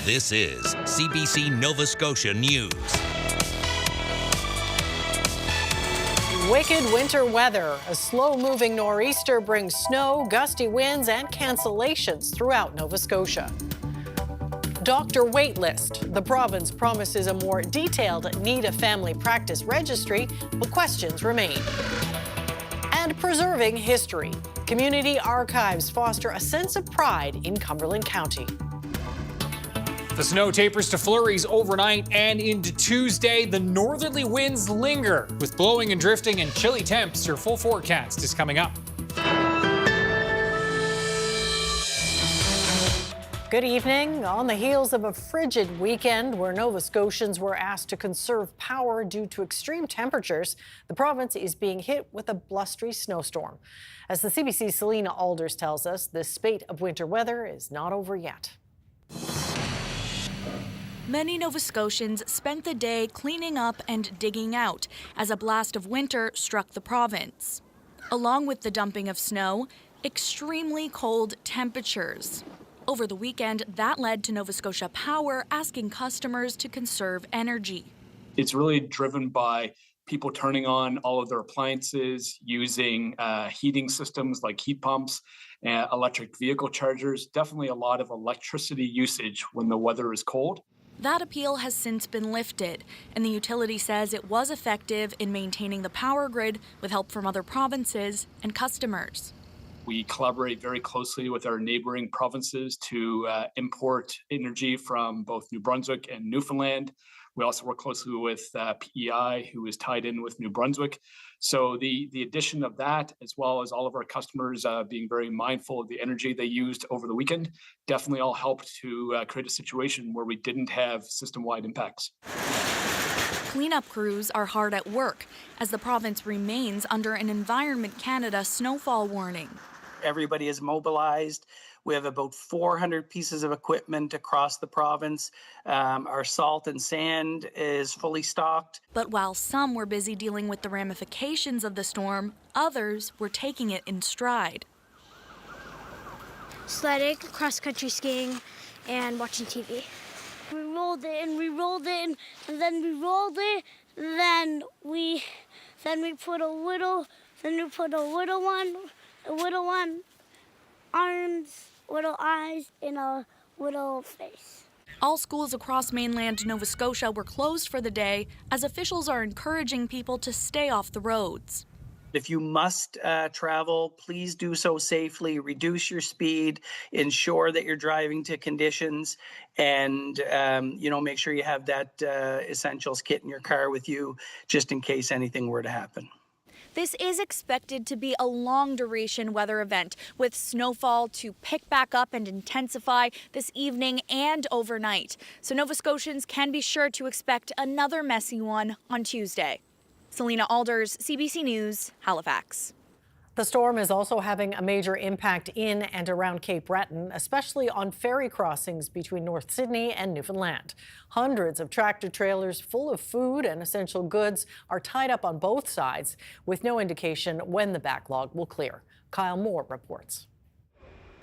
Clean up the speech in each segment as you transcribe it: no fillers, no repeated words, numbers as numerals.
This is CBC Nova Scotia News. Wicked winter weather. A slow-moving nor'easter brings snow, gusty winds, and cancellations throughout Nova Scotia. Doctor waitlist. The province promises a more detailed need of family practice registry, but questions remain. And preserving history. Community archives foster a sense of pride in Cumberland County. The snow tapers to flurries overnight and into Tuesday. The northerly winds linger with blowing and drifting and chilly temps. Your full forecast is coming up. Good evening. On the heels of a frigid weekend where Nova Scotians were asked to conserve power due to extreme temperatures, the province is being hit with a blustery snowstorm. As the CBC's Selena Alders tells us, this spate of winter weather is not over yet. Many Nova Scotians spent the day cleaning up and digging out as a blast of winter struck the province. Along with the dumping of snow, extremely cold temperatures. Over the weekend, that led to Nova Scotia Power asking customers to conserve energy. It's really driven by people turning on all of their appliances, using heating systems like heat pumps, electric vehicle chargers, definitely a lot of electricity usage when the weather is cold. That appeal has since been lifted, and the utility says it was effective in maintaining the power grid with help from other provinces and customers. We collaborate very closely with our neighboring provinces to import energy from both New Brunswick and Newfoundland. We also work closely with PEI, who is tied in with New Brunswick. So the addition of that, as well as all of our customers being very mindful of the energy they used over the weekend, definitely all helped to create a situation where we didn't have system-wide impacts. Cleanup crews are hard at work as the province remains under an Environment Canada snowfall warning. Everybody is mobilized. We have about 400 pieces of equipment across the province. Our salt and sand is fully stocked. But while some were busy dealing with the ramifications of the storm, others were taking it in stride. Sledding, cross-country skiing, and watching TV. We rolled it and we rolled it and then we rolled it. Then we put a little one, arms, little eyes, and a little face. All schools across mainland Nova Scotia were closed for the day as officials are encouraging people to stay off the roads. If you must travel, please do so safely, reduce your speed, ensure that you're driving to conditions, and make sure you have that essentials kit in your car with you just in case anything were to happen. This is expected to be a long-duration weather event, with snowfall to pick back up and intensify this evening and overnight. So Nova Scotians can be sure to expect another messy one on Tuesday. Selena Alders, CBC News, Halifax. The storm is also having a major impact in and around Cape Breton, especially on ferry crossings between North Sydney and Newfoundland. Hundreds of tractor trailers full of food and essential goods are tied up on both sides, with no indication when the backlog will clear. Kyle Moore reports.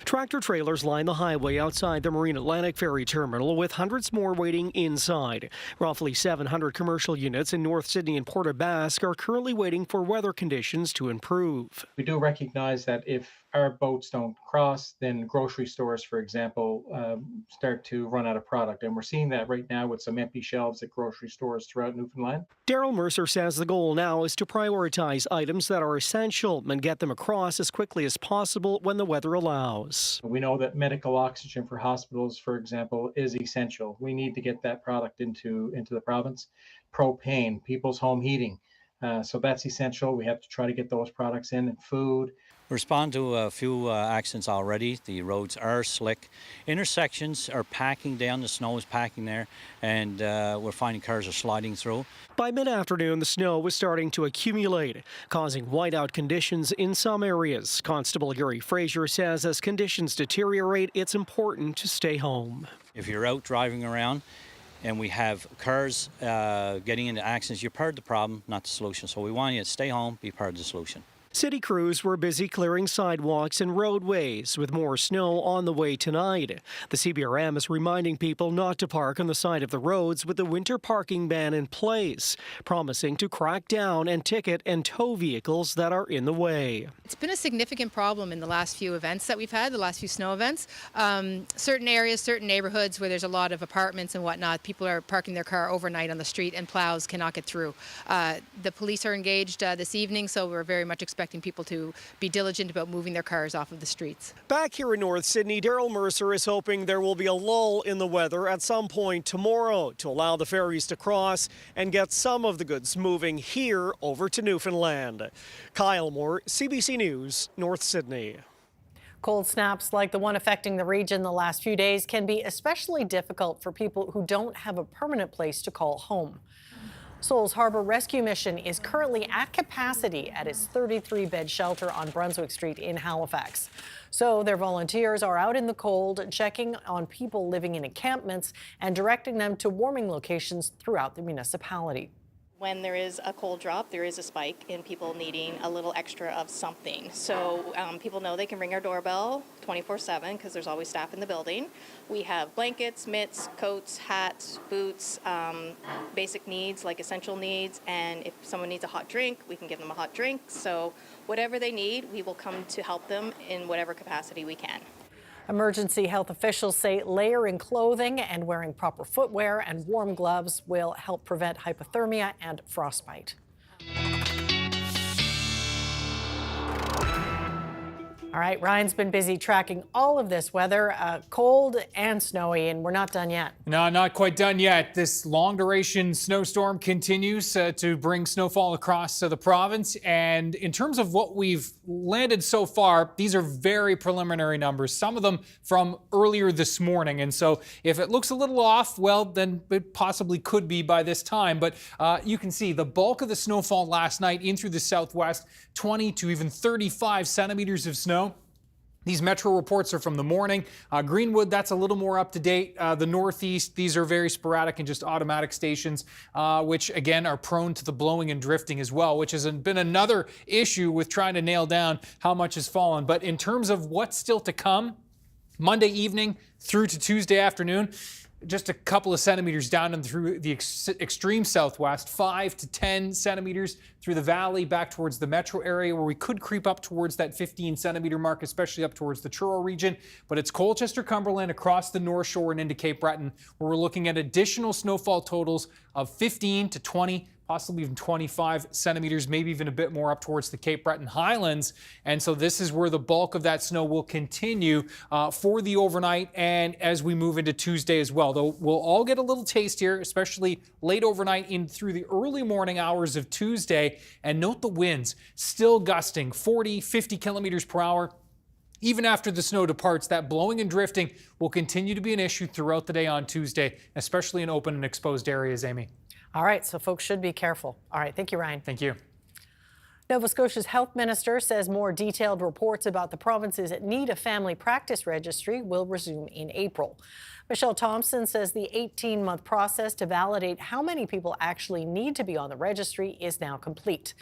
Tractor trailers line the highway outside the Marine Atlantic Ferry Terminal, with hundreds more waiting inside. Roughly 700 commercial units in North Sydney and Port aux Basques are currently waiting for weather conditions to improve. We do recognize that if our boats don't cross, then grocery stores, for example, start to run out of product. And we're seeing that right now with some empty shelves at grocery stores throughout Newfoundland. Daryl Mercer says the goal now is to prioritize items that are essential and get them across as quickly as possible when the weather allows. We know that medical oxygen for hospitals, for example, is essential. We need to get that product into the province. Propane, people's home heating. So that's essential. We have to try to get those products in, and food. Respond to a few accidents already. The roads are slick. Intersections are packing down. The snow is packing there, and we're finding cars are sliding through. By mid-afternoon, the snow was starting to accumulate, causing whiteout conditions in some areas. Constable Gary Fraser says as conditions deteriorate, it's important to stay home. If you're out driving around and we have cars getting into accidents, you're part of the problem, not the solution. So we want you to stay home, be part of the solution. City crews were busy clearing sidewalks and roadways, with more snow on the way tonight. The CBRM is reminding people not to park on the side of the roads with the winter parking ban in place, promising to crack down and ticket and tow vehicles that are in the way. It's been a significant problem in the last few events that we've had, the last few snow events. Certain areas, certain neighborhoods where there's a lot of apartments and whatnot, people are parking their car overnight on the street and plows cannot get through. The police are engaged this evening, so we're very much expecting people to be diligent about moving their cars off of the streets. Back here in North Sydney, Daryl Mercer is hoping there will be a lull in the weather at some point tomorrow to allow the ferries to cross and get some of the goods moving here over to Newfoundland. Kyle Moore, CBC News, North Sydney. Cold snaps like the one affecting the region the last few days can be especially difficult for people who don't have a permanent place to call home. Seoul's Harbor Rescue Mission is currently at capacity at its 33-bed shelter on Brunswick Street in Halifax. So their volunteers are out in the cold, checking on people living in encampments and directing them to warming locations throughout the municipality. When there is a cold drop, there is a spike in people needing a little extra of something. So people know they can ring our doorbell 24/7 because there's always staff in the building. We have blankets, mitts, coats, hats, boots, basic needs like essential needs. And if someone needs a hot drink, we can give them a hot drink. So whatever they need, we will come to help them in whatever capacity we can. Emergency health officials say layering clothing and wearing proper footwear and warm gloves will help prevent hypothermia and frostbite. All right, Ryan's been busy tracking all of this weather, cold and snowy, and we're not done yet. No, not quite done yet. This long-duration snowstorm continues to bring snowfall across the province. And in terms of what we've landed so far, these are very preliminary numbers, some of them from earlier this morning. And so if it looks a little off, well, then it possibly could be by this time. But you can see the bulk of the snowfall last night in through the southwest, 20 to even 35 centimeters of snow. These metro reports are from the morning. Greenwood, that's a little more up to date. The northeast, these are very sporadic and just automatic stations, which again are prone to the blowing and drifting as well, which has been another issue with trying to nail down how much has fallen. But in terms of what's still to come, Monday evening through to Tuesday afternoon, just a couple of centimeters down and through the extreme southwest, 5 to 10 centimeters through the valley back towards the metro area where we could creep up towards that 15 centimeter mark, especially up towards the Truro region. But it's Colchester, Cumberland, across the North Shore and into Cape Breton, where we're looking at additional snowfall totals of 15 to 20, possibly even 25 centimeters, maybe even a bit more up towards the Cape Breton Highlands. And so this is where the bulk of that snow will continue for the overnight and as we move into Tuesday as well. Though we'll all get a little taste here, especially late overnight in through the early morning hours of Tuesday. And note the winds still gusting 40, 50 kilometers per hour. Even after the snow departs, that blowing and drifting will continue to be an issue throughout the day on Tuesday, especially in open and exposed areas, Amy. All right, so folks should be careful. All right, thank you, Ryan. Thank you. Nova Scotia's health minister says more detailed reports about the province's Need a Family Practice Registry will resume in April. Michelle Thompson says the 18-month process to validate how many people actually need to be on the registry is now complete.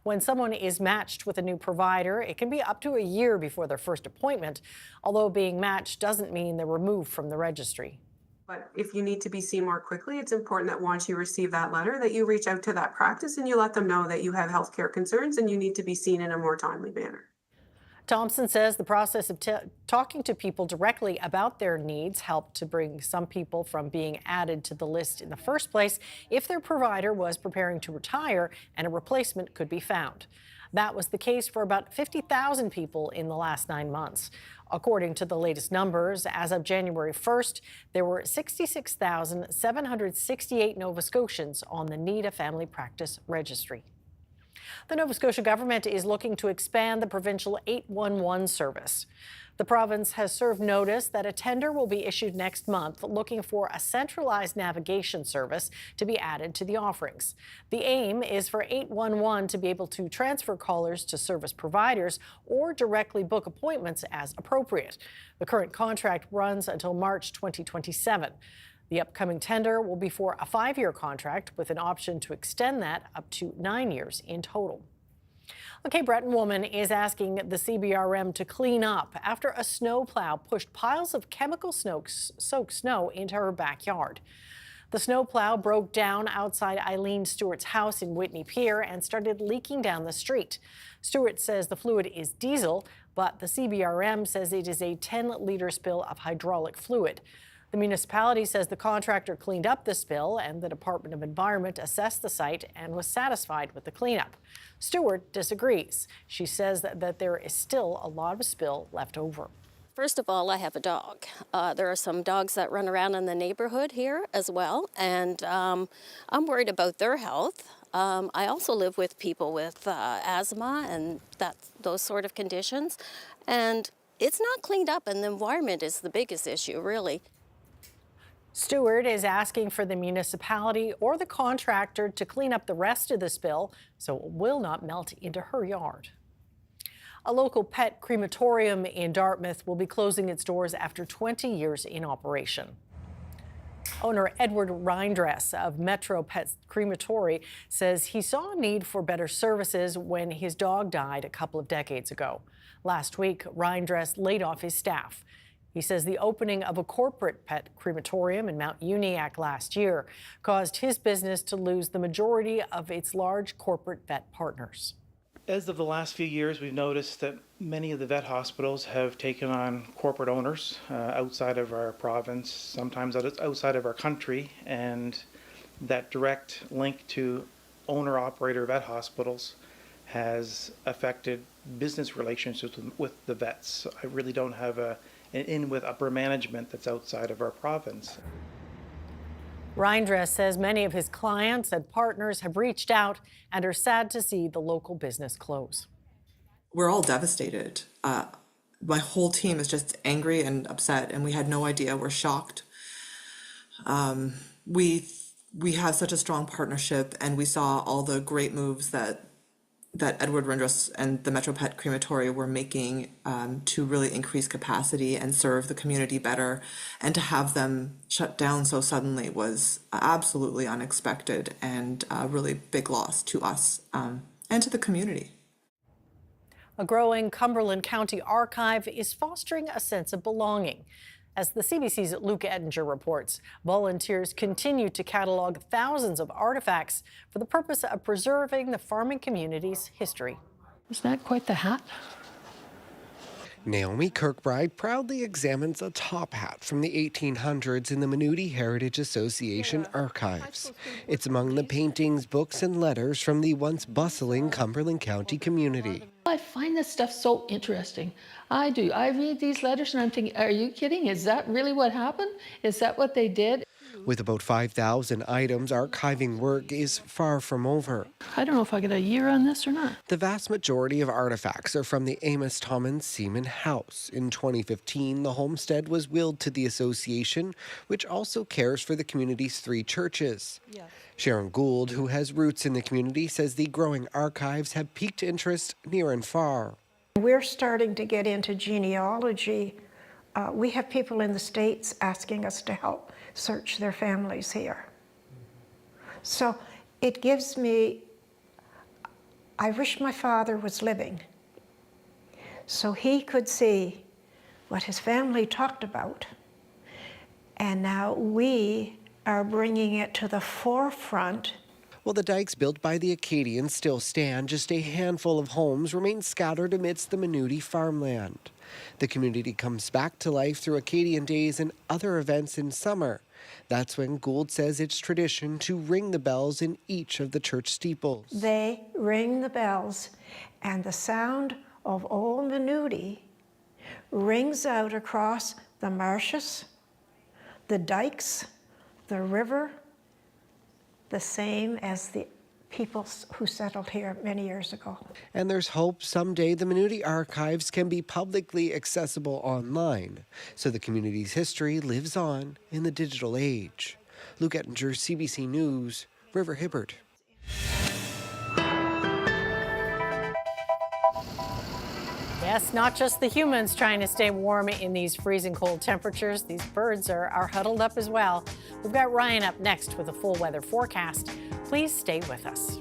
When someone is matched with a new provider, it can be up to a year before their first appointment, although being matched doesn't mean they're removed from the registry. But if you need to be seen more quickly, it's important that once you receive that letter, that you reach out to that practice and you let them know that you have healthcare concerns and you need to be seen in a more timely manner. Thompson says the process of talking to people directly about their needs helped to bring some people from being added to the list in the first place if their provider was preparing to retire and a replacement could be found. That was the case for about 50,000 people in the last 9 months. According to the latest numbers, as of January 1st, there were 66,768 Nova Scotians on the Need a Family Practice Registry. The Nova Scotia government is looking to expand the provincial 811 service. The province has served notice that a tender will be issued next month looking for a centralized navigation service to be added to the offerings. The aim is for 811 to be able to transfer callers to service providers or directly book appointments as appropriate. The current contract runs until March 2027. The upcoming tender will be for a 5-year contract with an option to extend that up to 9 years in total. Okay, Breton woman is asking the CBRM to clean up after a snowplow pushed piles of chemical soaked snow into her backyard. The snowplow broke down outside Eileen Stewart's house in Whitney Pier and started leaking down the street. Stewart says the fluid is diesel, but the CBRM says it is a 10-liter spill of hydraulic fluid. The municipality says the contractor cleaned up the spill, and the Department of Environment assessed the site and was satisfied with the cleanup. Stewart disagrees. She says that there is still a lot of spill left over. First of all, I have a dog. There are some dogs that run around in the neighborhood here as well, and I'm worried about their health. I also live with people with asthma and those sort of conditions, and it's not cleaned up, and the environment is the biggest issue, really. Stewart is asking for the municipality or the contractor to clean up the rest of the spill so it will not melt into her yard. A local pet crematorium in Dartmouth will be closing its doors after 20 years in operation. Owner Edward Rindress of Metro Pet Crematory says he saw a need for better services when his dog died a couple of decades ago. Last week, Rindress laid off his staff. He says the opening of a corporate pet crematorium in Mount Uniacke last year caused his business to lose the majority of its large corporate vet partners. As of the last few years, we've noticed that many of the vet hospitals have taken on corporate owners outside of our province, sometimes outside of our country, and that direct link to owner-operator vet hospitals has affected business relationships with the vets. I really don't have an in with upper management that's outside of our province. Rindress says many of his clients and partners have reached out and are sad to see the local business close. We're all devastated. My whole team is just angry and upset, and we had no idea. We're shocked. We have such a strong partnership, and we saw all the great moves that Edward Rindress and the Metro Pet Crematory were making to really increase capacity and serve the community better. And to have them shut down so suddenly was absolutely unexpected and a really big loss to us and to the community. A growing Cumberland County archive is fostering a sense of belonging. As the CBC's Luke Ettinger reports, volunteers continue to catalog thousands of artifacts for the purpose of preserving the farming community's history. Isn't that quite the hat? Naomi Kirkbride proudly examines a top hat from the 1800s in the Menuti Heritage Association archives. It's among the paintings, books, and letters from the once bustling Cumberland County community. I find this stuff so interesting. I do. I read these letters and I'm thinking, are you kidding? Is that really what happened? Is that what they did? With about 5,000 items, archiving work is far from over. I don't know if I get a year on this or not. The vast majority of artifacts are from the Amos Tommen Seaman House. In 2015, the homestead was willed to the association, which also cares for the community's 3 churches. Yes. Sharon Gould, who has roots in the community, says the growing archives have piqued interest near and far. We're starting to get into genealogy. We have people in the States asking us to help search their families here. So it gives me, I wish my father was living so he could see what his family talked about. And now we are bringing it to the forefront. While the dikes built by the Acadians still stand, just a handful of homes remain scattered amidst the Menuti farmland. The community comes back to life through Acadian Days and other events in summer. That's when Gould says it's tradition to ring the bells in each of the church steeples. They ring the bells, and the sound of old Menuti rings out across the marshes, the dikes, the river, the same as the people who settled here many years ago. And there's hope someday the Menuti archives can be publicly accessible online, so the community's history lives on in the digital age. Luke Ettinger, CBC News, River Hibbert. Yes, not just the humans trying to stay warm in these freezing cold temperatures. These birds are huddled up as well. We've got Ryan up next with a full weather forecast. Please stay with us.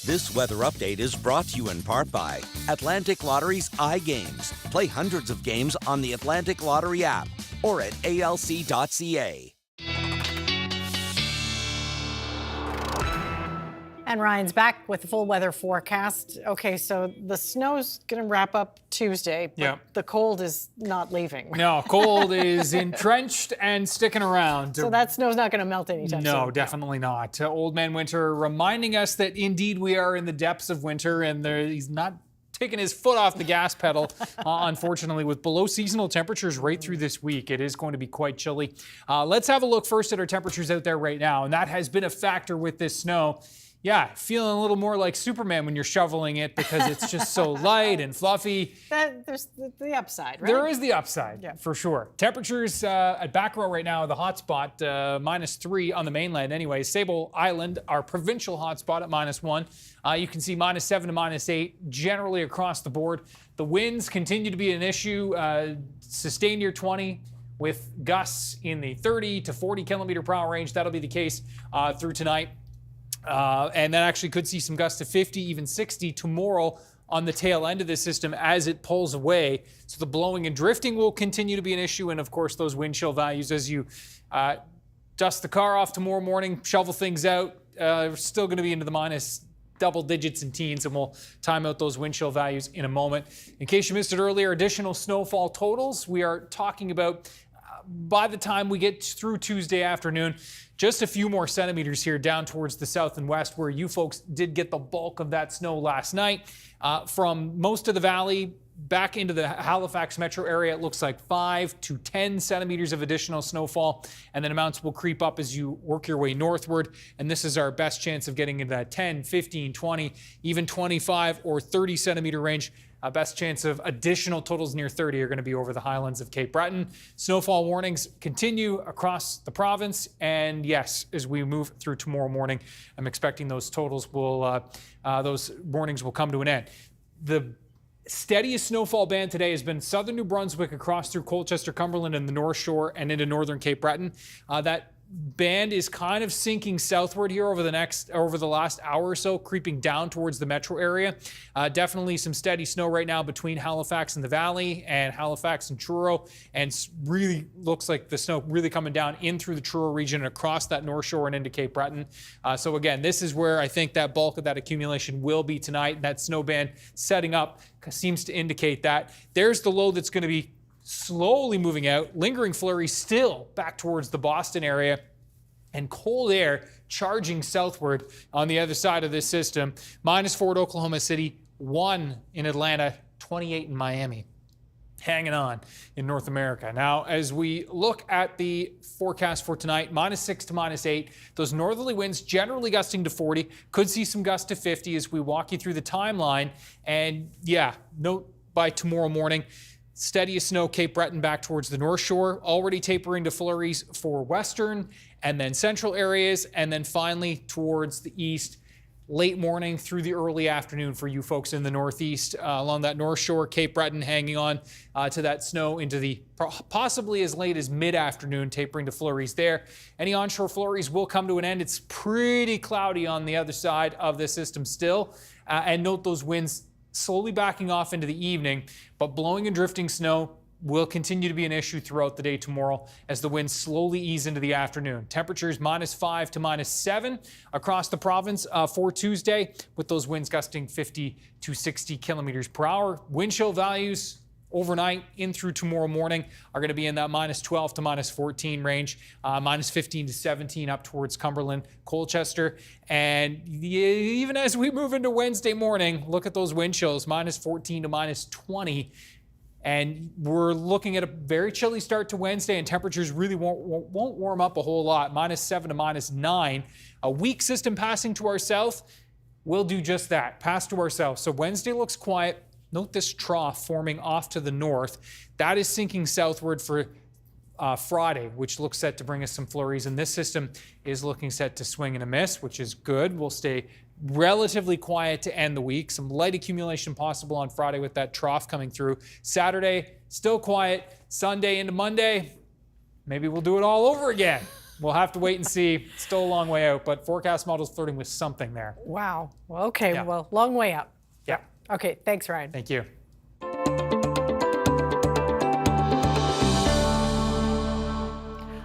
This weather update is brought to you in part by Atlantic Lottery's iGames. Play hundreds of games on the Atlantic Lottery app or at alc.ca. And Ryan's back with the full weather forecast. Okay, so the snow's going to wrap up Tuesday, but the cold is not leaving. No, cold is entrenched and sticking around. So that snow's not going to melt anytime soon. No, definitely not. Old Man Winter reminding us that indeed we are in the depths of winter, and he's not taking his foot off the gas pedal. Unfortunately, with below seasonal temperatures right through this week, it is going to be quite chilly. Let's have a look first at our temperatures out there right now, and that has been a factor with this snow. Yeah, feeling a little more like Superman when you're shoveling it because it's just so light and fluffy. There's the upside, right? There is the upside, for sure. Temperatures at back row right now, the hotspot, -3 on the mainland anyway. Sable Island, our provincial hotspot at -1. You can see -7 to -8 generally across the board. The winds continue to be an issue, sustained near 20 with gusts in the 30 to 40 kilometer per hour range. That'll be the case through tonight. And then actually could see some gusts to 50, even 60 tomorrow on the tail end of this system as it pulls away. So the blowing and drifting will continue to be an issue. And of course, those wind chill values as you dust the car off tomorrow morning, shovel things out, we're still going to be into the minus double digits and teens, and we'll time out those wind chill values in a moment. In case you missed it earlier, additional snowfall totals. We are talking about by the time we get through Tuesday afternoon, just a few more centimeters here down towards the south and west where you folks did get the bulk of that snow last night. From most of the valley back into the Halifax metro area, it looks like 5 to 10 centimeters of additional snowfall, and then amounts will creep up as you work your way northward, and this is our best chance of getting into that 10, 15, 20, even 25 or 30 centimeter range. Best chance of additional totals near 30 are going to be over the highlands of Cape Breton. Snowfall warnings continue across the province. And yes, as we move through tomorrow morning, I'm expecting those those warnings will come to an end. The steadiest snowfall band today has been southern New Brunswick across through Colchester, Cumberland, and the North Shore and into northern Cape Breton. That band is kind of sinking southward here over the last hour or so, creeping down towards the metro area. Definitely some steady snow right now between Halifax and the Valley and Halifax and Truro, and really looks like the snow really coming down in through the Truro region and across that North Shore and into Cape Breton. So again, this is where I think that bulk of that accumulation will be tonight. That snow band setting up seems to indicate that. There's the low that's going to be slowly moving out, lingering flurries still back towards the Boston area, and cold air charging southward on the other side of this system. -4 at Oklahoma City, 1 in Atlanta, 28 in Miami. Hanging on in North America. Now, as we look at the forecast for tonight, -6 to -8, those northerly winds generally gusting to 40, could see some gusts to 50 as we walk you through the timeline. And yeah, note by tomorrow morning, steadiest snow Cape Breton back towards the North Shore, already tapering to flurries for western and then central areas, and then finally towards the east, late morning through the early afternoon for you folks in the northeast along that North Shore. Cape Breton hanging on to that snow into the possibly as late as mid-afternoon, tapering to flurries there. Any onshore flurries will come to an end. It's pretty cloudy on the other side of the system still, and note those winds slowly backing off into the evening, but blowing and drifting snow will continue to be an issue throughout the day tomorrow as the winds slowly ease into the afternoon. Temperatures -5 to -7 across the province for Tuesday, with those winds gusting 50 to 60 kilometers per hour. Wind chill values overnight in through tomorrow morning are going to be in that -12 to -14 range, -15 to 17 up towards Cumberland, Colchester. And even as we move into Wednesday morning, look at those wind chills, -14 to -20. And we're looking at a very chilly start to Wednesday, and temperatures really won't warm up a whole lot, -7 to -9. A weak system passing to our south will do just that, pass to our south. So Wednesday looks quiet. Note this trough forming off to the north. That is sinking southward for Friday, which looks set to bring us some flurries. And this system is looking set to swing and a miss, which is good. We'll stay relatively quiet to end the week. Some light accumulation possible on Friday with that trough coming through. Saturday, still quiet. Sunday into Monday, maybe we'll do it all over again. We'll have to wait and see. Still a long way out, but forecast models flirting with something there. Wow. Well, okay. Yeah. Well, long way up. Yeah. Okay. Thanks, Ryan. Thank you.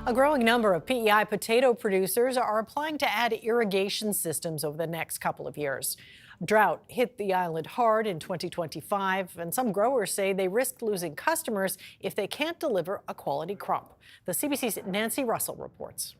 A growing number of PEI potato producers are applying to add irrigation systems over the next couple of years. Drought hit the island hard in 2025, and some growers say they risk losing customers if they can't deliver a quality crop. The CBC's Nancy Russell reports.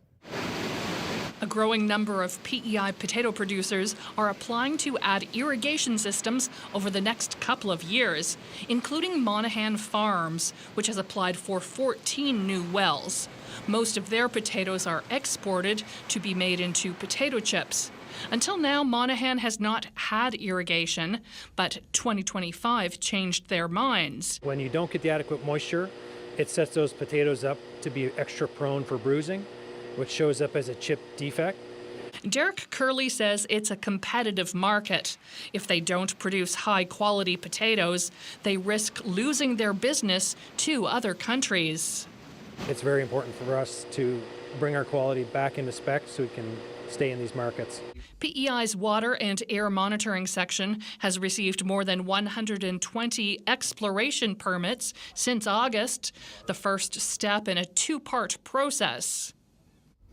A growing number of PEI potato producers are applying to add irrigation systems over the next couple of years, including Monaghan Farms, which has applied for 14 new wells. Most of their potatoes are exported to be made into potato chips. Until now, Monaghan has not had irrigation, but 2025 changed their minds. When you don't get the adequate moisture, it sets those potatoes up to be extra prone for bruising, which shows up as a chip defect. Derek Curley says it's a competitive market. If they don't produce high-quality potatoes, they risk losing their business to other countries. It's very important for us to bring our quality back into spec so we can stay in these markets. PEI's water and air monitoring section has received more than 120 exploration permits since August, the first step in a two-part process.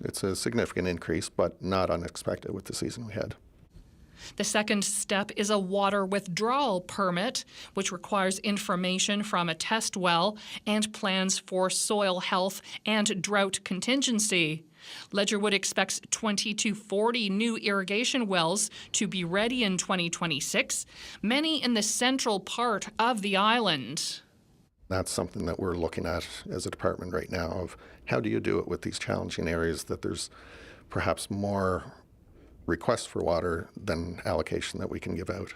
It's a significant increase, but not unexpected with the season we had. The second step is a water withdrawal permit, which requires information from a test well and plans for soil health and drought contingency. Ledgerwood expects 20 to 40 new irrigation wells to be ready in 2026, many in the central part of the island. That's something that we're looking at as a department right now of how do you do it with these challenging areas that there's perhaps more requests for water than allocation that we can give out.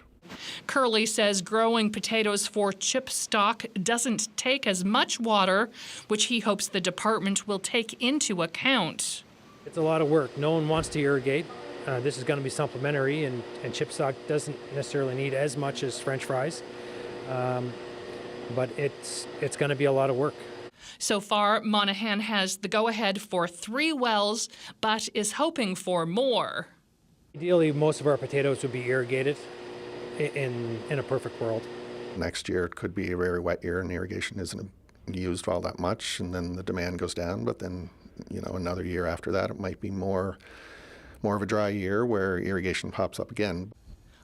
Curley says growing potatoes for chip stock doesn't take as much water, which he hopes the department will take into account. It's a lot of work. No one wants to irrigate. This is going to be supplementary, and chip stock doesn't necessarily need as much as French fries. But it's going to be a lot of work. So far, Monaghan has the go-ahead for 3 wells, but is hoping for more. Ideally, most of our potatoes would be irrigated in a perfect world. Next year, it could be a very wet year and irrigation isn't used all that much, and then the demand goes down. But then, another year after that, it might be more of a dry year where irrigation pops up again.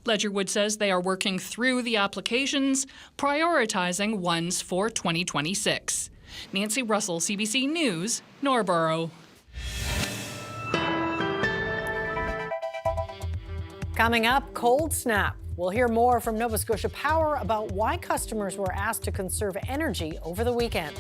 Ledgerwood says they are working through the applications, prioritizing ones for 2026. Nancy Russell, CBC News, Norborough. Coming up, cold snap. We'll hear more from Nova Scotia Power about why customers were asked to conserve energy over the weekend.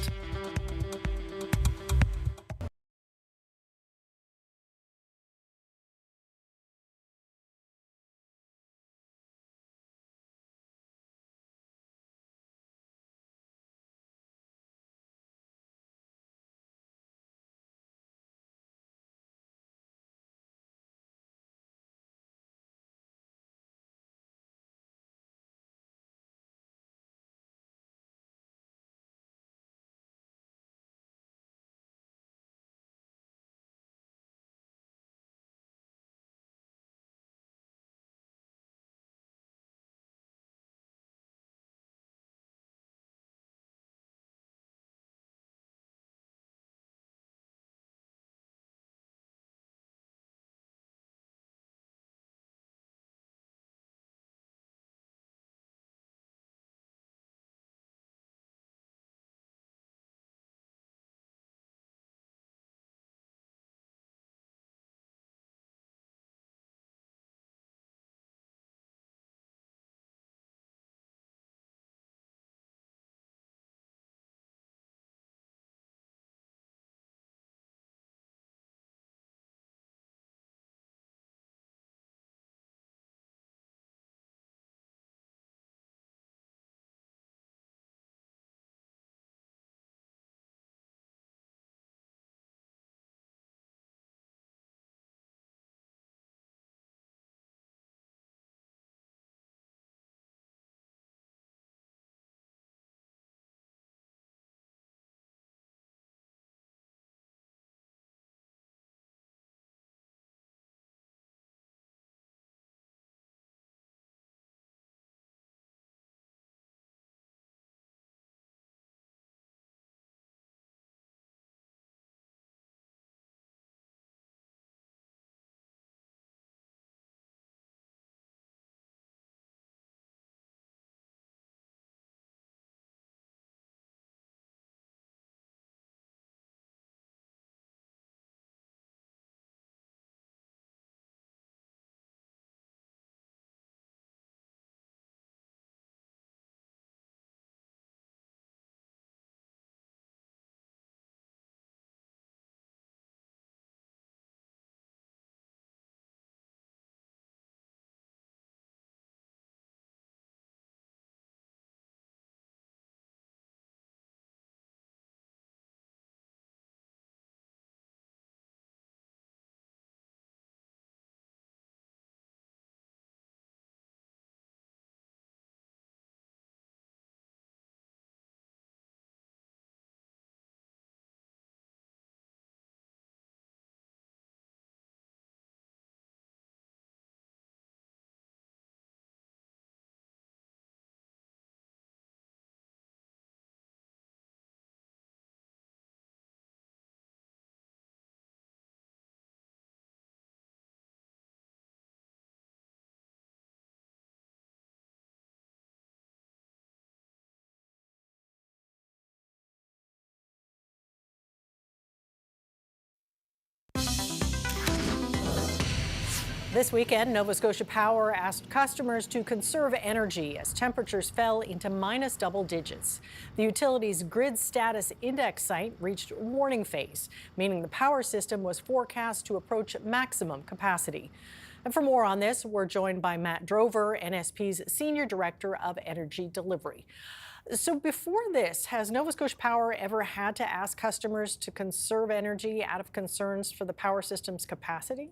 This weekend, Nova Scotia Power asked customers to conserve energy as temperatures fell into minus double digits. The utility's grid status index site reached warning phase, meaning the power system was forecast to approach maximum capacity. And for more on this, we're joined by Matt Drover, NSP's Senior Director of Energy Delivery. So before this, has Nova Scotia Power ever had to ask customers to conserve energy out of concerns for the power system's capacity?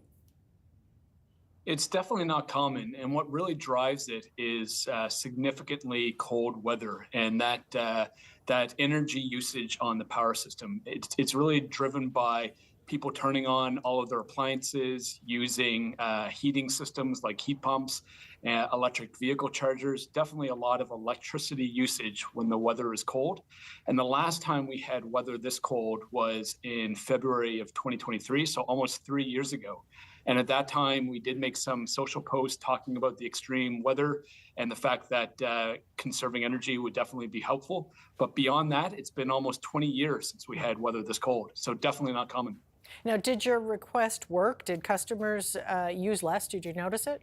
It's definitely not common, and what really drives it is significantly cold weather and that energy usage on the power system. It's really driven by people turning on all of their appliances, using heating systems like heat pumps, electric vehicle chargers, definitely a lot of electricity usage when the weather is cold. And the last time we had weather this cold was in February of 2023, so almost 3 years ago. And at that time, we did make some social posts talking about the extreme weather and the fact that conserving energy would definitely be helpful. But beyond that, it's been almost 20 years since we had weather this cold. So definitely not common. Now, did your request work? Did customers use less? Did you notice it?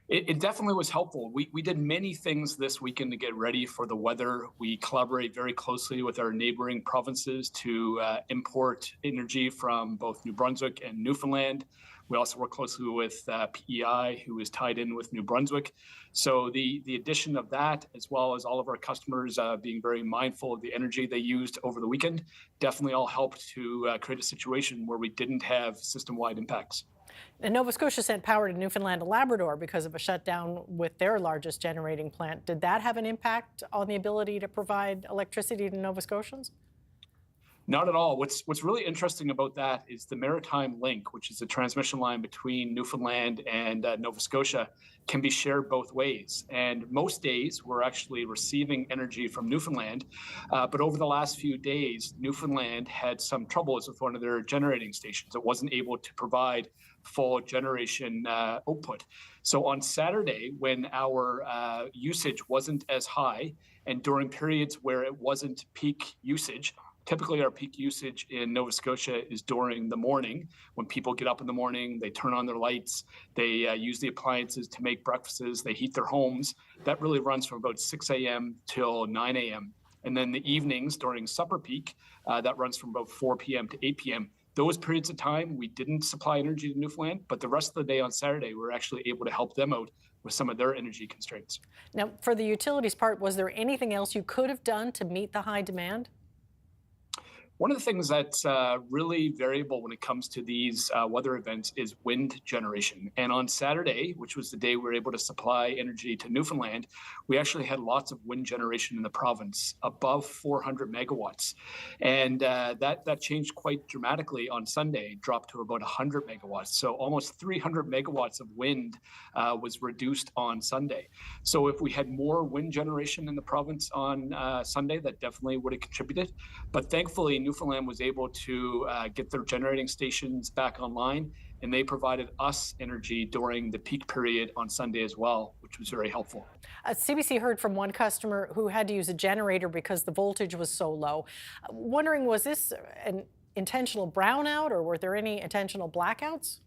It definitely was helpful. We did many things this weekend to get ready for the weather. We collaborate very closely with our neighboring provinces to import energy from both New Brunswick and Newfoundland. We also work closely with PEI, who is tied in with New Brunswick. So the addition of that, as well as all of our customers being very mindful of the energy they used over the weekend, definitely all helped to create a situation where we didn't have system-wide impacts. And Nova Scotia sent power to Newfoundland and Labrador because of a shutdown with their largest generating plant. Did that have an impact on the ability to provide electricity to Nova Scotians? Not at all. What's really interesting about that is the Maritime Link, which is the transmission line between Newfoundland and Nova Scotia, can be shared both ways. And most days we're actually receiving energy from Newfoundland, but over the last few days, Newfoundland had some troubles with one of their generating stations. It wasn't able to provide full generation output. So on Saturday, when our usage wasn't as high, and during periods where it wasn't peak usage, typically our peak usage in Nova Scotia is during the morning, when people get up in the morning, they turn on their lights, they use the appliances to make breakfasts, they heat their homes. That really runs from about 6 a.m. till 9 a.m. And then the evenings during supper peak, that runs from about 4 p.m. to 8 p.m. Those periods of time, we didn't supply energy to Newfoundland, but the rest of the day on Saturday, we were actually able to help them out with some of their energy constraints. Now, for the utilities part, was there anything else you could have done to meet the high demand? One of the things that's really variable when it comes to these weather events is wind generation. And on Saturday, which was the day we were able to supply energy to Newfoundland, we actually had lots of wind generation in the province, above 400 megawatts. And that changed quite dramatically on Sunday, dropped to about 100 megawatts. So almost 300 megawatts of wind was reduced on Sunday. So if we had more wind generation in the province on Sunday, that definitely would have contributed. But thankfully, Newfoundland was able to get their generating stations back online, and they provided us energy during the peak period on Sunday as well, which was very helpful. CBC heard from one customer who had to use a generator because the voltage was so low. Wondering, was this an intentional brownout or were there any intentional blackouts?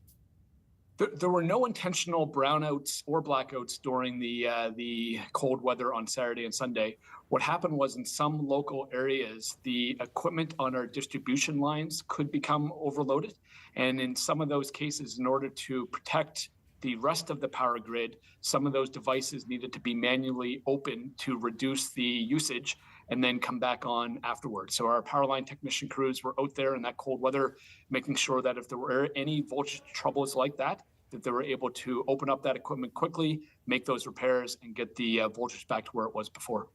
There were no intentional brownouts or blackouts during the cold weather on Saturday and Sunday. What happened was in some local areas, the equipment on our distribution lines could become overloaded. And in some of those cases, in order to protect the rest of the power grid, some of those devices needed to be manually opened to reduce the usage and then come back on afterwards. So our power line technician crews were out there in that cold weather, making sure that if there were any voltage troubles like that they were able to open up that equipment quickly, make those repairs, and get the voltage back to where it was before.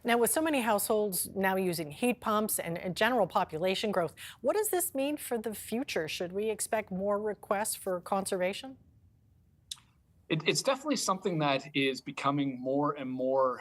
Now, with so many households now using heat pumps and general population growth, what does this mean for the future? Should we expect more requests for conservation? It's definitely something that is becoming more and more,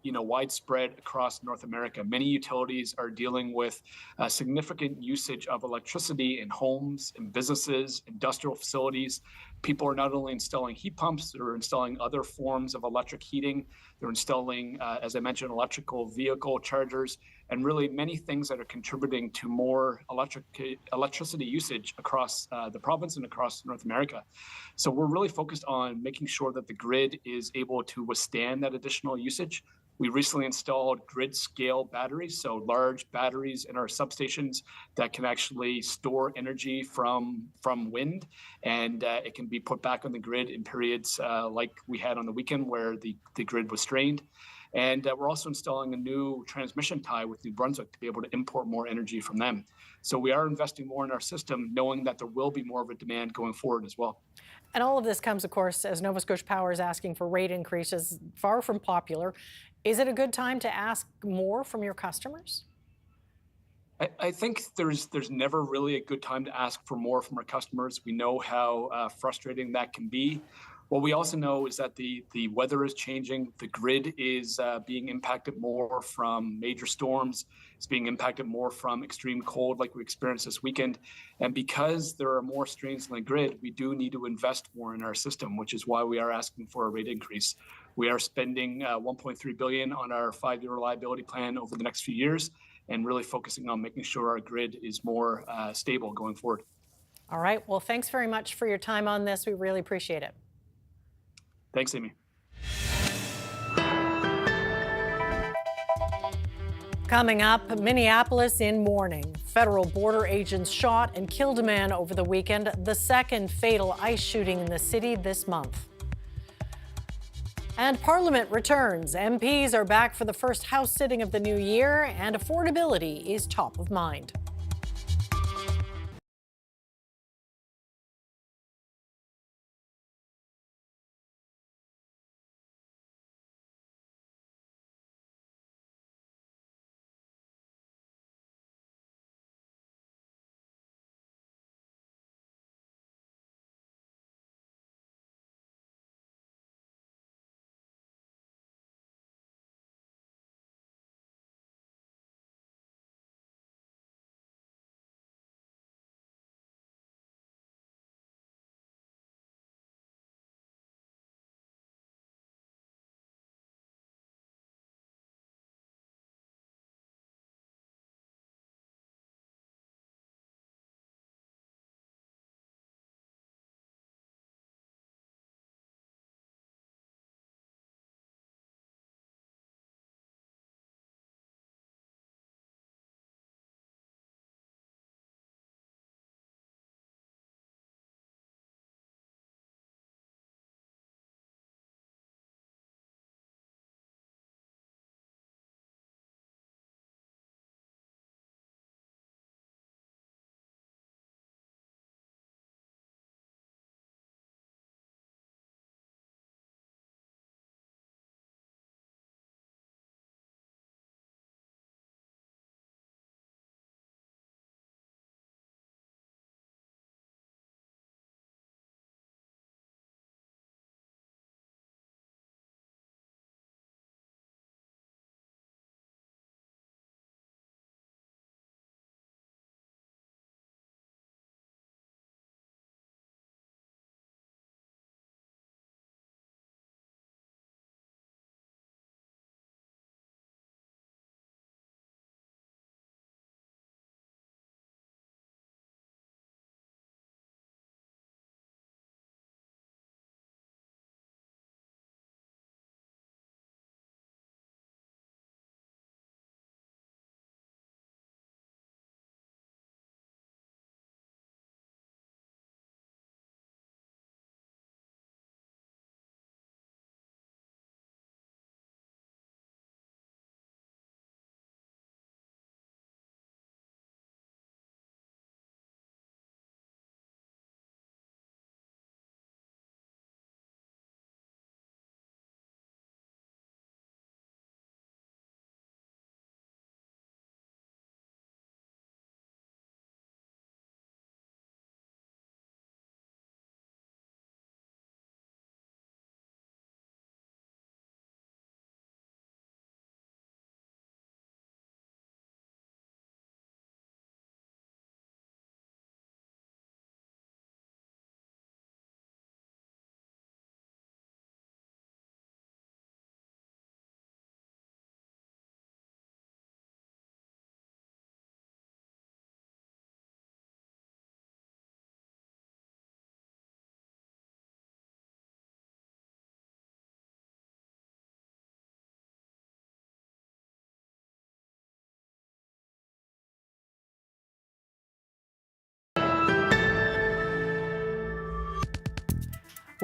widespread across North America. Many utilities are dealing with significant usage of electricity in homes, in businesses, industrial facilities. People are not only installing heat pumps, they're installing other forms of electric heating. They're installing, as I mentioned, electrical vehicle chargers. and really many things that are contributing to more electricity usage across the province and across North America. So we're really focused on making sure that the grid is able to withstand that additional usage. We recently installed grid scale batteries, so large batteries in our substations that can actually store energy from wind, and it can be put back on the grid in periods like we had on the weekend where the grid was strained. And we're also installing a new transmission tie with New Brunswick to be able to import more energy from them. So we are investing more in our system, knowing that there will be more of a demand going forward as well. And all of this comes, of course, as Nova Scotia Power is asking for rate increases, far from popular. Is it a good time to ask more from your customers? I think there's never really a good time to ask for more from our customers. We know how frustrating that can be. What we also know is that the weather is changing. The grid is being impacted more from major storms. It's being impacted more from extreme cold like we experienced this weekend. And because there are more strains on the grid, we do need to invest more in our system, which is why we are asking for a rate increase. We are spending $1.3 billion on our 5-year reliability plan over the next few years, and really focusing on making sure our grid is more stable going forward. All right. Well, thanks very much for your time on this. We really appreciate it. Thanks, Amy. Coming up, Minneapolis in mourning. Federal border agents shot and killed a man over the weekend, the second fatal ICE shooting in the city this month. And Parliament returns. MPs are back for the first House sitting of the new year, and affordability is top of mind.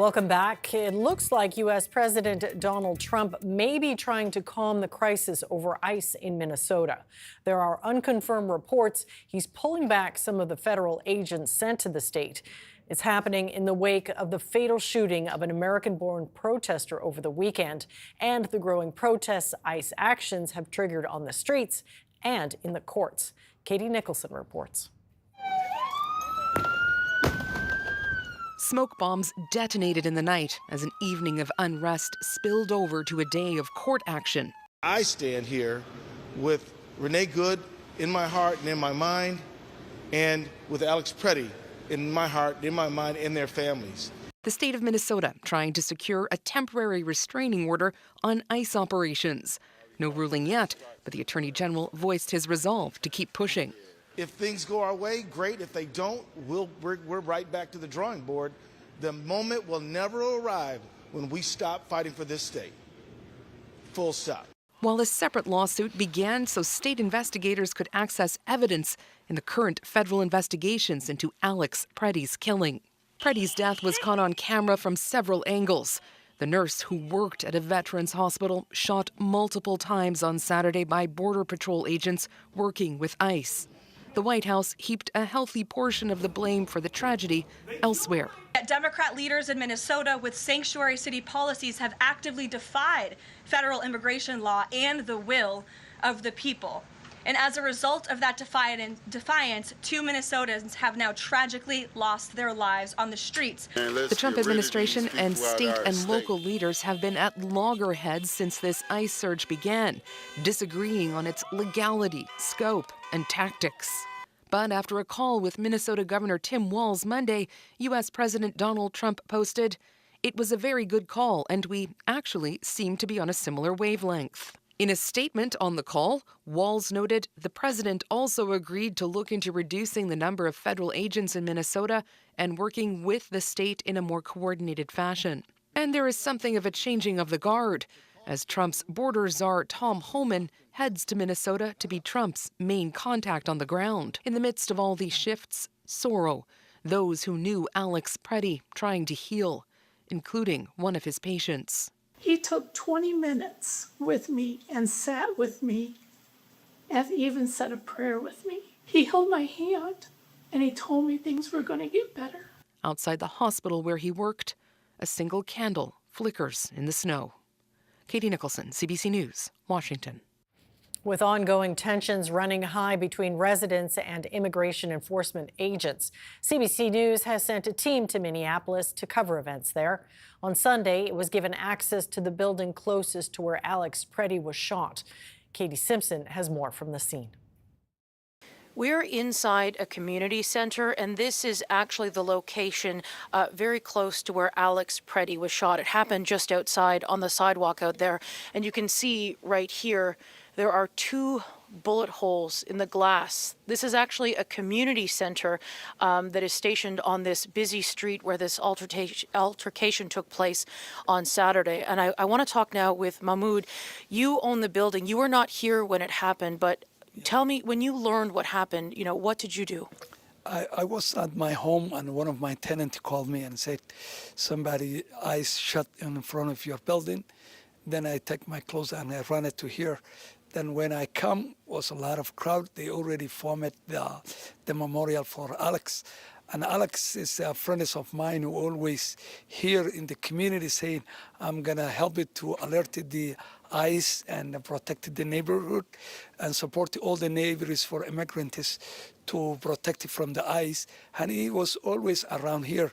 Welcome back. It looks like U.S. President Donald Trump may be trying to calm the crisis over ice in Minnesota. There are unconfirmed reports he's pulling back some of the federal agents sent to the state. It's happening in the wake of the fatal shooting of an American-born protester over the weekend and the growing protests ICE actions have triggered on the streets and in the courts. Katie Nicholson reports. Smoke bombs detonated in the night as an evening of unrest spilled over to a day of court action. I stand here with Renee Good in my heart and in my mind, and with Alex Preddy in my heart, in my mind, and their families. The state of Minnesota trying to secure a temporary restraining order on ICE operations. No ruling yet, but the Attorney General voiced his resolve to keep pushing. If things go our way, great. If they don't, we're right back to the drawing board. The moment will never arrive when we stop fighting for this state. Full stop. While a separate lawsuit began so state investigators could access evidence in the current federal investigations into Alex Preddy's killing. Preddy's death was caught on camera from several angles. The nurse who worked at a veterans hospital shot multiple times on Saturday by Border Patrol agents working with ICE. The White House heaped a healthy portion of the blame for the tragedy elsewhere. Democrat leaders in Minnesota with sanctuary city policies have actively defied federal immigration law and the will of the people. And as a result of that defiance, 2 Minnesotans have now tragically lost their lives on the streets. The Trump administration and state and local leaders have been at loggerheads since this ICE surge began, disagreeing on its legality, scope, and tactics. But after a call with Minnesota Governor Tim Walz Monday, U.S. President Donald Trump posted, "It was a very good call, and we actually seem to be on a similar wavelength." In a statement on the call, Walz noted the president also agreed to look into reducing the number of federal agents in Minnesota and working with the state in a more coordinated fashion. And there is something of a changing of the guard, as Trump's border czar Tom Homan heads to Minnesota to be Trump's main contact on the ground. In the midst of all these shifts, sorrow, those who knew Alex Preddy trying to heal, including one of his patients. He took 20 minutes with me and sat with me and even said a prayer with me. He held my hand and he told me things were going to get better. Outside the hospital where he worked, a single candle flickers in the snow. Katie Nicholson, CBC News, Washington. With ongoing tensions running high between residents and immigration enforcement agents, CBC News has sent a team to Minneapolis to cover events there. On Sunday, it was given access to the building closest to where Alex Preddy was shot. Katie Simpson has more from the scene. We're inside a community center, and this is actually the location very close to where Alex Preddy was shot. It happened just outside on the sidewalk out there, and you can see right here there are 2 bullet holes in the glass. This is actually a community center that is stationed on this busy street where this altercation took place on Saturday. And I want to talk now with Mahmoud. You own the building. You were not here when it happened, but tell me, when you learned what happened, what did you do? I was at my home, and one of my tenants called me and said, somebody ICE shot in front of your building. Then I take my clothes and I run it to here. Then when I come, was a lot of crowd. They already formed the memorial for Alex. And Alex is a friend of mine who always here in the community saying, I'm going to help it to alert the ICE and protect the neighborhood and support all the neighbors for immigrants to protect it from the ICE. And he was always around here.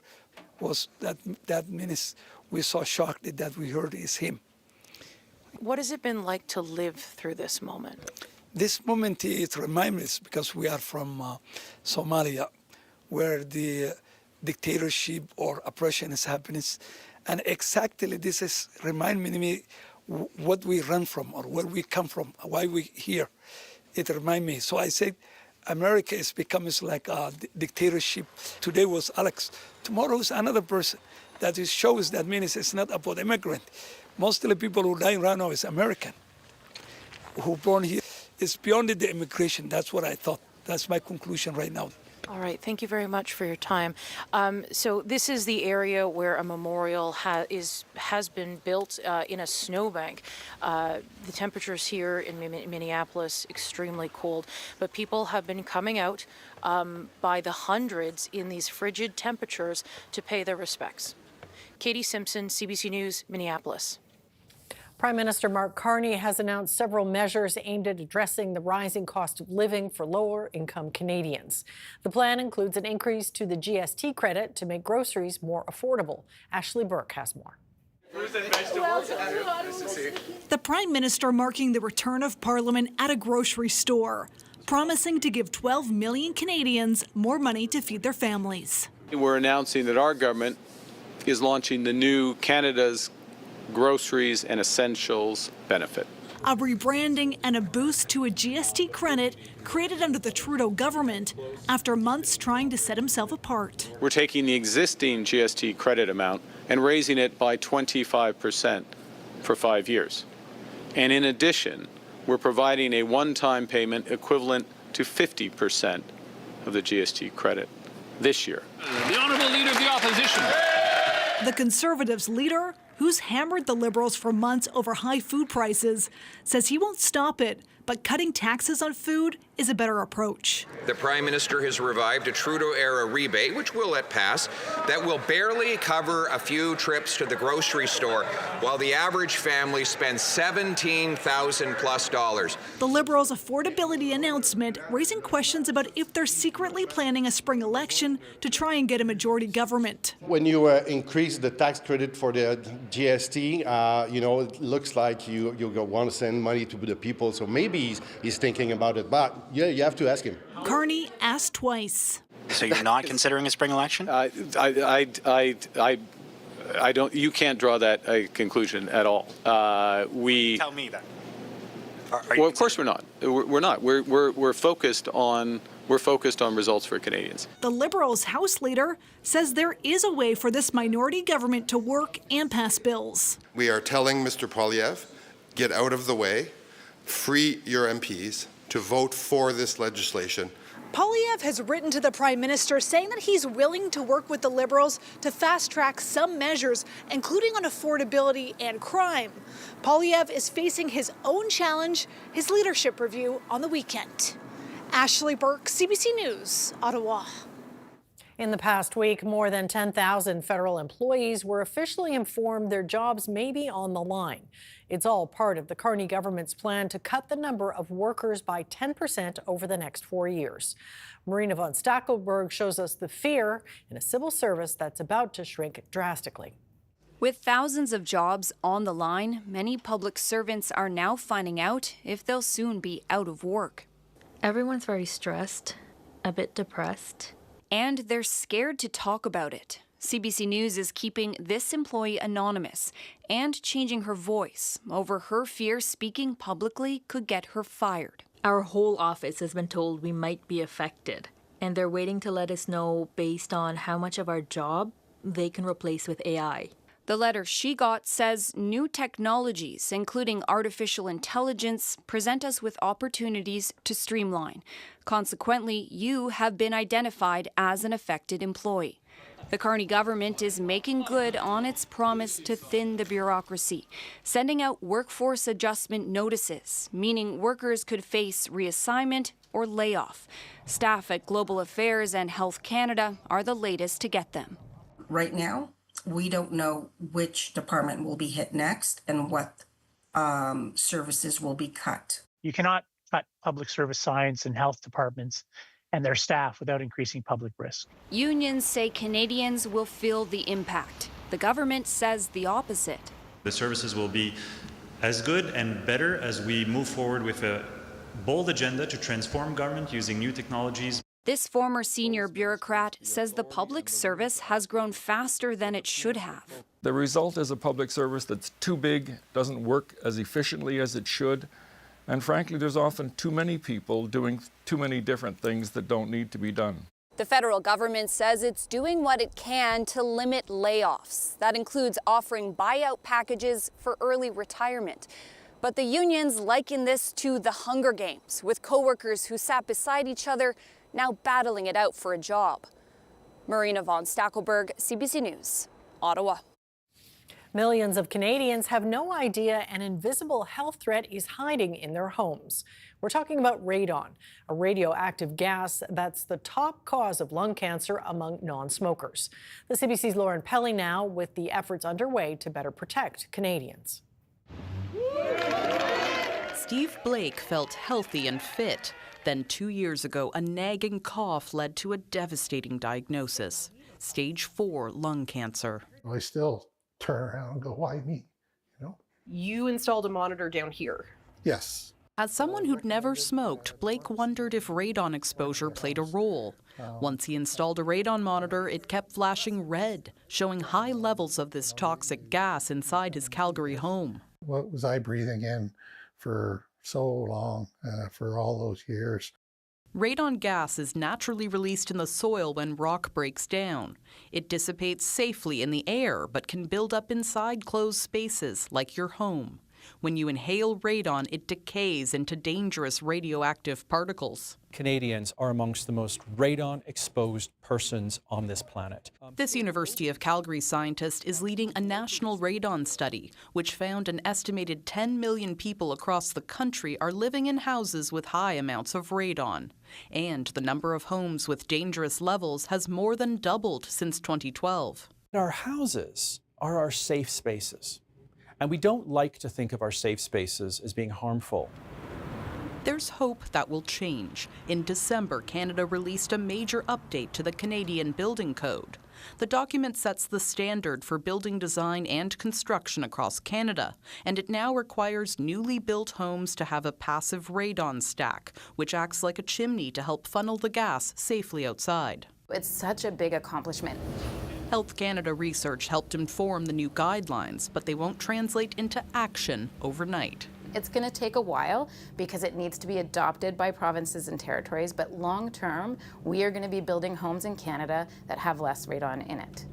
Was that means we so shocked that we heard is him. What has it been like to live through this moment? This moment, it reminds us, because we are from Somalia, where the dictatorship or oppression is happening. And exactly this is reminding me what we run from or where we come from, why we here. It reminds me. So I said, America is becoming like a dictatorship. Today was Alex. Tomorrow is another person. That is shows that means it's not about immigrant. Most of the people who die right now is American, who born here. It's beyond the immigration. That's what I thought. That's my conclusion right now. All right, thank you very much for your time. So this is the area where a memorial has been built in a snowbank. The temperatures here in Minneapolis extremely cold, but people have been coming out by the hundreds in these frigid temperatures to pay their respects. Katie Simpson, CBC News, Minneapolis. Prime Minister Mark Carney has announced several measures aimed at addressing the rising cost of living for lower-income Canadians. The plan includes an increase to the GST credit to make groceries more affordable. Ashley Burke has more. The Prime Minister marking the return of Parliament at a grocery store, promising to give 12 million Canadians more money to feed their families. We're announcing that our government is launching the new Canada's Groceries and Essentials benefit. A rebranding and a boost to a GST credit created under the Trudeau government after months trying to set himself apart. We're taking the existing GST credit amount and raising it by 25% for 5 years. And in addition, we're providing a one-time payment equivalent to 50% of the GST credit this year. The Honourable Leader of the Opposition. The Conservatives' leader, who's hammered the Liberals for months over high food prices, says he won't stop it, but cutting taxes on food is a better approach. The Prime Minister has revived a Trudeau-era rebate, which will let pass, that will barely cover a few trips to the grocery store, while the average family spends $17,000+. The Liberals' affordability announcement raising questions about if they're secretly planning a spring election to try and get a majority government. When you increase the tax credit for the GST, it looks like you want to send money to the people, so maybe he's thinking about it, but yeah, you have to ask him. Carney asked twice. So you're not considering a spring election? I don't. You can't draw that conclusion at all. Tell me that. Well, of course we're not. We're not. We're focused on results for Canadians. The Liberals' House leader says there is a way for this minority government to work and pass bills. We are telling Mr. Poilievre, get out of the way, free your MPs to vote for this legislation. Poilievre has written to the Prime Minister saying that he's willing to work with the Liberals to fast-track some measures, including on affordability and crime. Poilievre is facing his own challenge, his leadership review on the weekend. Ashley Burke, CBC News, Ottawa. In the past week, more than 10,000 federal employees were officially informed their jobs may be on the line. It's all part of the Carney government's plan to cut the number of workers by 10% over the next 4 years. Marina von Stackelberg shows us the fear in a civil service that's about to shrink drastically. With thousands of jobs on the line, many public servants are now finding out if they'll soon be out of work. Everyone's very stressed, a bit depressed. And they're scared to talk about it. CBC News is keeping this employee anonymous and changing her voice over her fear speaking publicly could get her fired. Our whole office has been told we might be affected, and they're waiting to let us know based on how much of our job they can replace with AI. The letter she got says new technologies, including artificial intelligence, present us with opportunities to streamline. Consequently, you have been identified as an affected employee. The Carney government is making good on its promise to thin the bureaucracy, sending out workforce adjustment notices, meaning workers could face reassignment or layoff. Staff at Global Affairs and Health Canada are the latest to get them. Right now, we don't know which department will be hit next and what services will be cut. You cannot cut public service science and health departments and their staff without increasing public risk. Unions say Canadians will feel the impact. The government says the opposite. The services will be as good and better as we move forward with a bold agenda to transform government using new technologies. This former senior bureaucrat says the public service has grown faster than it should have. The result is a public service that's too big, doesn't work as efficiently as it should, and frankly, there's often too many people doing too many different things that don't need to be done. The federal government says it's doing what it can to limit layoffs. That includes offering buyout packages for early retirement. But the unions liken this to the Hunger Games, with coworkers who sat beside each other now battling it out for a job. Marina von Stackelberg, CBC News, Ottawa. Millions of Canadians have no idea an invisible health threat is hiding in their homes. We're talking about radon, a radioactive gas that's the top cause of lung cancer among non-smokers. The CBC's Lauren Pelly now with the efforts underway to better protect Canadians. Steve Blake felt healthy and fit. Then 2 years ago, a nagging cough led to a devastating diagnosis, stage 4 lung cancer. I still turn around and go, why me? You installed a monitor down here. Yes. As someone who'd never smoked, Blake wondered if radon exposure played a role. Once he installed a radon monitor, it kept flashing red, showing high levels of this toxic gas inside his Calgary home. What was I breathing in for so long, for all those years? Radon gas is naturally released in the soil when rock breaks down. It dissipates safely in the air, but can build up inside closed spaces like your home. When you inhale radon, it decays into dangerous radioactive particles. Canadians are amongst the most radon-exposed persons on this planet. This University of Calgary scientist is leading a national radon study, which found an estimated 10 million people across the country are living in houses with high amounts of radon. And the number of homes with dangerous levels has more than doubled since 2012. Our houses are our safe spaces. And we don't like to think of our safe spaces as being harmful. There's hope that will change. In December, Canada released a major update to the Canadian Building Code. The document sets the standard for building design and construction across Canada, and it now requires newly built homes to have a passive radon stack, which acts like a chimney to help funnel the gas safely outside. It's such a big accomplishment. Health Canada research helped inform the new guidelines, but they won't translate into action overnight. It's going to take a while because it needs to be adopted by provinces and territories, but long term, we are going to be building homes in Canada that have less radon in it.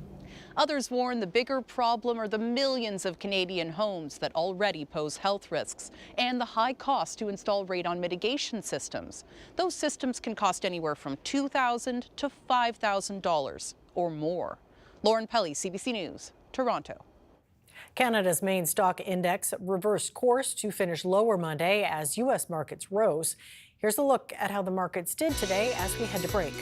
Others warn the bigger problem are the millions of Canadian homes that already pose health risks and the high cost to install radon mitigation systems. Those systems can cost anywhere from $2,000 to $5,000 or more. Lauren Pelly, CBC News, Toronto. Canada's main stock index reversed course to finish lower Monday as U.S. markets rose. Here's a look at how the markets did today as we head to break.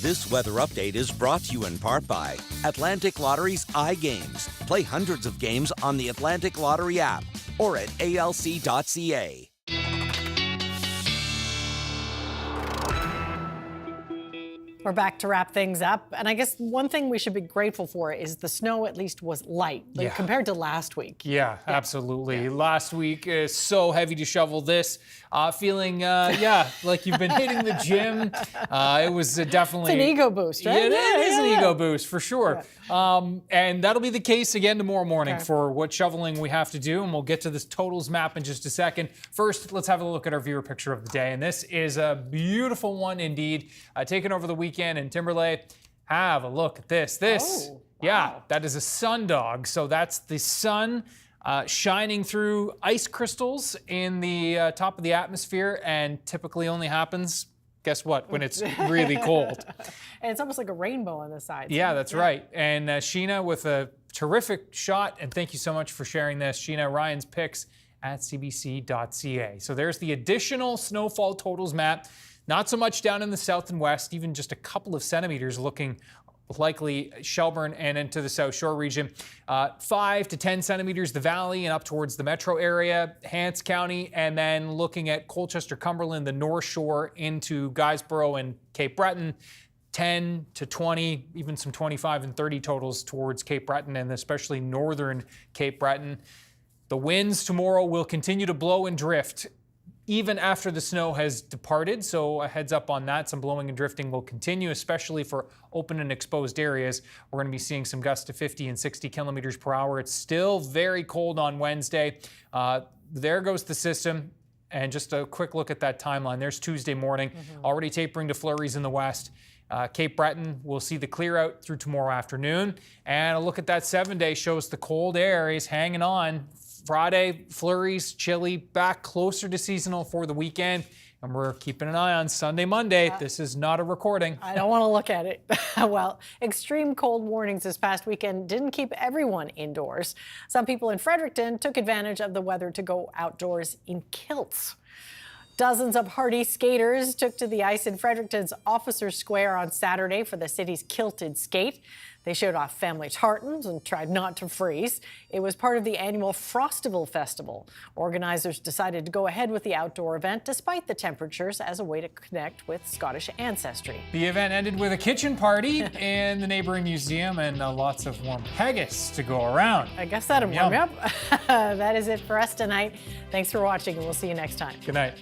This weather update is brought to you in part by Atlantic Lottery's iGames. Play hundreds of games on the Atlantic Lottery app or at alc.ca. We're back to wrap things up. And I guess one thing we should be grateful for is the snow at least was light compared to last week. Yeah, absolutely. Last week is so heavy to shovel this. Feeling, like you've been hitting the gym. It was definitely... It's an ego boost, right? It is an ego boost, for sure. Yeah. And that'll be the case again tomorrow morning for what shoveling we have to do. And we'll get to this totals map in just a second. First, let's have a look at our viewer picture of the day. And this is a beautiful one indeed. Taken over the weekend in Timberlake. Have a look at this. Oh, wow. Yeah, that is a sundog. So that's the sun shining through ice crystals in the top of the atmosphere, and typically only happens, guess what, when it's really cold. And it's almost like a rainbow on the side. Yeah, that's right. And Sheena with a terrific shot, and thank you so much for sharing this. Sheena, Ryan's picks at cbc.ca. So there's the additional snowfall totals map. Not so much down in the south and west, even just a couple of centimeters looking likely Shelburne and into the South Shore region. 5 to 10 centimeters the valley and up towards the metro area, Hants County, and then looking at Colchester, Cumberland, the North Shore into Guysborough and Cape Breton. 10 to 20, even some 25 and 30 totals towards Cape Breton and especially northern Cape Breton. The winds tomorrow will continue to blow and drift even after the snow has departed, so a heads up on that. Some blowing and drifting will continue, especially for open and exposed areas. We're going to be seeing some gusts to 50 and 60 kilometers per hour. It's still very cold on Wednesday. There goes the system. And just a quick look at that timeline. There's Tuesday morning, already tapering to flurries in the west. Cape Breton will see the clear out through tomorrow afternoon. And a look at that 7-day shows the cold air is hanging on. Friday, flurries, chilly, back closer to seasonal for the weekend. And we're keeping an eye on Sunday, Monday. This is not a recording. I don't want to look at it. Well, extreme cold warnings this past weekend didn't keep everyone indoors. Some people in Fredericton took advantage of the weather to go outdoors in kilts. Dozens of hardy skaters took to the ice in Fredericton's Officers Square on Saturday for the city's kilted skate. They showed off family tartans and tried not to freeze. It was part of the annual Frostival Festival. Organizers decided to go ahead with the outdoor event despite the temperatures as a way to connect with Scottish ancestry. The event ended with a kitchen party in the neighboring museum and lots of warm haggis to go around. I guess that'll warm you up. That is it for us tonight. Thanks for watching, and we'll see you next time. Good night.